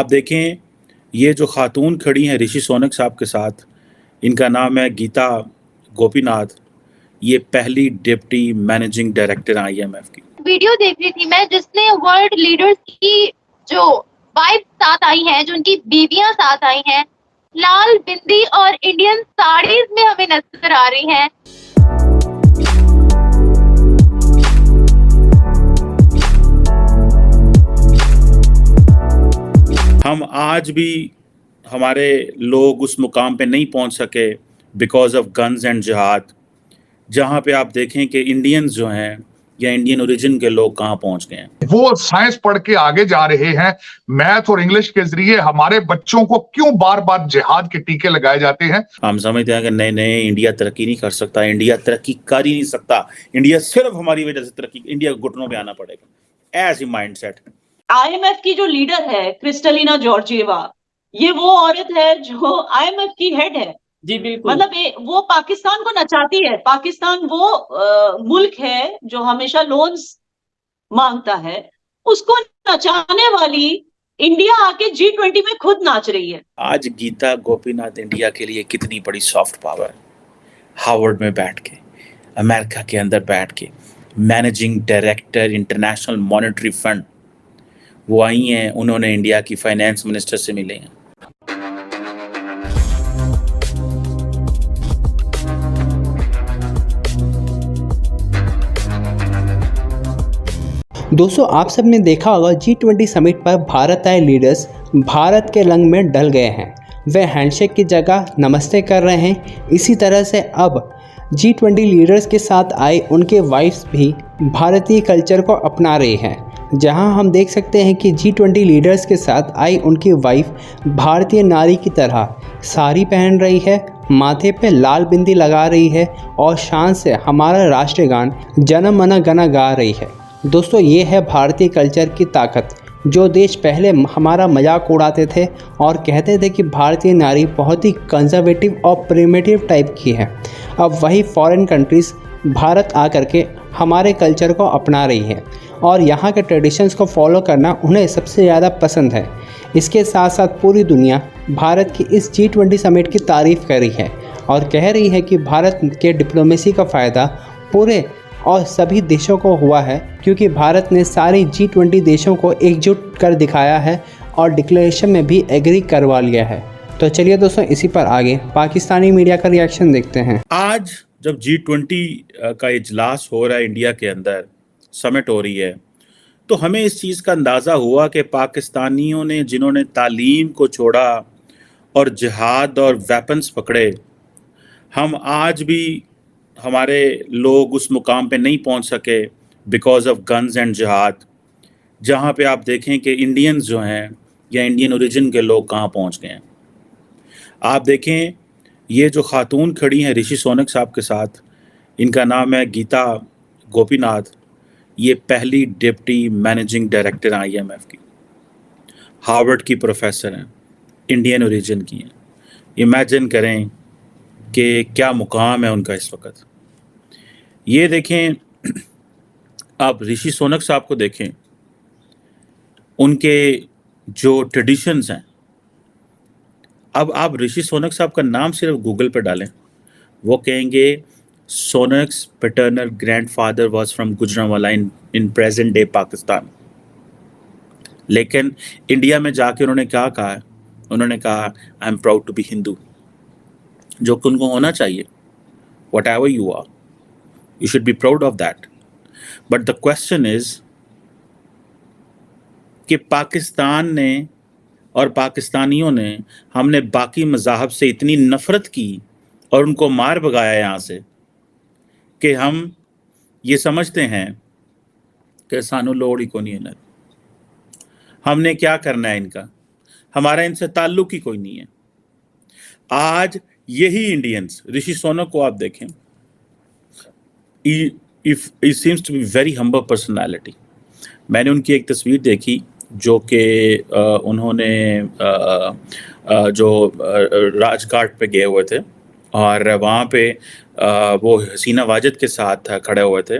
آپ دیکھیں یہ جو خاتون کھڑی ہیں رشی سونک صاحب کے ساتھ، ان کا نام ہے گیتا گوپی ناتھ، یہ پہلی deputy managing director I M F کی۔ ویڈیو دیکھ رہی تھی میں جس میں ورلڈ لیڈرز کی جو وائف ساتھ آئی ہیں، جو ان کی بیویاں ساتھ آئی ہیں، لال بندی اور انڈین ساڑیز میں ہمیں نظر آ رہی ہیں۔ ہم آج بھی ہمارے لوگ اس مقام پہ نہیں پہنچ سکے بیکاز آف گنز اینڈ جہاد، جہاں پہ آپ دیکھیں کہ انڈینز جو ہیں یا انڈین اوریجن کے لوگ کہاں پہنچ گئے ہیں۔ وہ سائنس پڑھ کے آگے جا رہے ہیں، میتھ اور انگلش کے ذریعے ہمارے بچوں کو کیوں بار بار جہاد کے ٹیکے لگائے جاتے ہیں؟ ہم سمجھتے ہیں کہ نہیں انڈیا ترقی نہیں کر سکتا، انڈیا ترقی کر ہی نہیں سکتا، انڈیا صرف ہماری وجہ سے ترقی، انڈیا گھٹنوں پہ آنا پڑے گا، ایسی mindset. I M F کی جو لیڈر ہے کرسٹلینا جارجیوا، یہ وہ عورت ہے جو آئی ایم ایف کی ہیڈ ہے۔ جی بالکل، مطلب وہ پاکستان کو نچاتی ہے۔ پاکستان وہ ملک ہے جو ہمیشہ لونز مانگتا ہے، اس کو نچانے والی انڈیا آ کے G20 میں خود ناچ رہی ہے۔ آج گیتا گوپی ناتھ انڈیا کے لیے کتنی بڑی سافٹ پاور ہے، ہارورڈ میں بیٹھ کے، امریکہ کے اندر بیٹھ کے، managing director international monetary fund, وہ آئی ہیں، انہوں نے انڈیا کی فائنانس منسٹر سے ملے ہیں۔ دوستو آپ سب نے دیکھا ہوگا G20 سمٹ پر بھارت آئے لیڈرز بھارت کے رنگ میں ڈل گئے ہیں، وہ ہینڈ شیک کی جگہ نمستے کر رہے ہیں۔ اسی طرح سے اب G20 لیڈرز کے ساتھ آئے ان کے وائفز بھی بھارتی کلچر کو اپنا رہی ہیں، جہاں ہم دیکھ سکتے ہیں کہ G20 لیڈرز کے ساتھ آئی ان کی وائف بھارتی ناری کی طرح ساری پہن رہی ہے، ماتھے پہ لال بندی لگا رہی ہے اور شان سے ہمارا راشٹر گان جن من گن گا رہی ہے۔ دوستو یہ ہے بھارتی کلچر کی طاقت۔ جو دیش پہلے ہمارا مذاق اڑاتے تھے اور کہتے تھے کہ بھارتی ناری بہت ہی کنزرویٹو اور پریمیٹیو ٹائپ کی ہے، اب وہی فارن کنٹریز بھارت آ کر کے ہمارے کلچر کو اپنا رہی ہے اور یہاں کے ٹریڈیشنز کو فالو کرنا انہیں سب سے زیادہ پسند ہے۔ اس کے ساتھ ساتھ پوری دنیا بھارت کی اس G20 سمٹ کی تعریف کر رہی ہے اور کہہ رہی ہے کہ بھارت کے ڈپلومیسی کا فائدہ پورے اور سبھی دیشوں کو ہوا ہے، کیونکہ بھارت نے ساری G20 دیشوں کو ایک جٹ کر دکھایا ہے اور ڈکلیریشن میں بھی ایگری کروا لیا ہے۔ تو چلیے دوستوں اسی پر آگے پاکستانی میڈیا کا ریاکشن دیکھتے ہیں۔ آج جب G20 کا اجلاس ہو رہا ہے انڈیا کے اندر، سمٹ ہو رہی ہے، تو ہمیں اس چیز کا اندازہ ہوا کہ پاکستانیوں نے جنہوں نے تعلیم کو چھوڑا اور جہاد اور ویپنز پکڑے، ہم آج بھی ہمارے لوگ اس مقام پہ نہیں پہنچ سکے بیکاز آف گنز اینڈ جہاد، جہاں پہ آپ دیکھیں کہ انڈینز جو ہیں یا انڈین اوریجن کے لوگ کہاں پہنچ گئے ہیں۔ آپ دیکھیں یہ جو خاتون کھڑی ہیں رشی سونک صاحب کے ساتھ، ان کا نام ہے گیتا گوپی ناتھ، یہ پہلی deputy managing director I M F کی، ہارورڈ کی پروفیسر ہیں، انڈین اوریجن کی ہیں۔ امیجن کریں کہ کیا مقام ہے ان کا اس وقت۔ یہ دیکھیں، آپ رشی سونک صاحب کو دیکھیں، ان کے جو ٹریڈیشنز ہیں، اب آپ رشی سونک صاحب کا نام صرف گوگل پہ ڈالیں، وہ کہیں گے Sunak's paternal grandfather was from Gujranwala in present day Pakistan. لیکن انڈیا میں جا کے انہوں نے کیا کہا ہے؟ انہوں نے کہا I am proud to be Hindu, جو کہ ان کو ہونا چاہیے۔ Whatever you are, you should be proud of that. But the question is کہ پاکستان نے اور پاکستانیوں نے، ہم نے باقی مذاہب سے اتنی نفرت کی اور ان کو مار بھگایا یہاں سے کہ ہم یہ سمجھتے ہیں کہ سانو لوڑ ہی کو نہیں ہے، ہم نے کیا کرنا ہے ان کا، ہمارا ان سے تعلق ہی کوئی نہیں ہے۔ آج یہی انڈینز، رشی سونک کو آپ دیکھیں، he seems to be very humble personality۔ میں نے ان کی ایک تصویر دیکھی جو کہ انہوں نے جو راج گھاٹ پہ گئے ہوئے تھے اور وہاں پہ وہ حسینہ واجد کے ساتھ کھڑے ہوئے تھے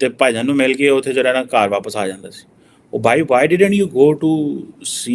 ਤੇ ਭਾਈਜਾਨ ਨੂੰ ਮਿਲ ਕੇ ਉੱਥੇ ਜਿਹੜਾ ਨਾ ਘਰ ਵਾਪਸ ਆ ਜਾਂਦਾ ਸੀ। ਉਹ ਭਾਈ why didn't you go to C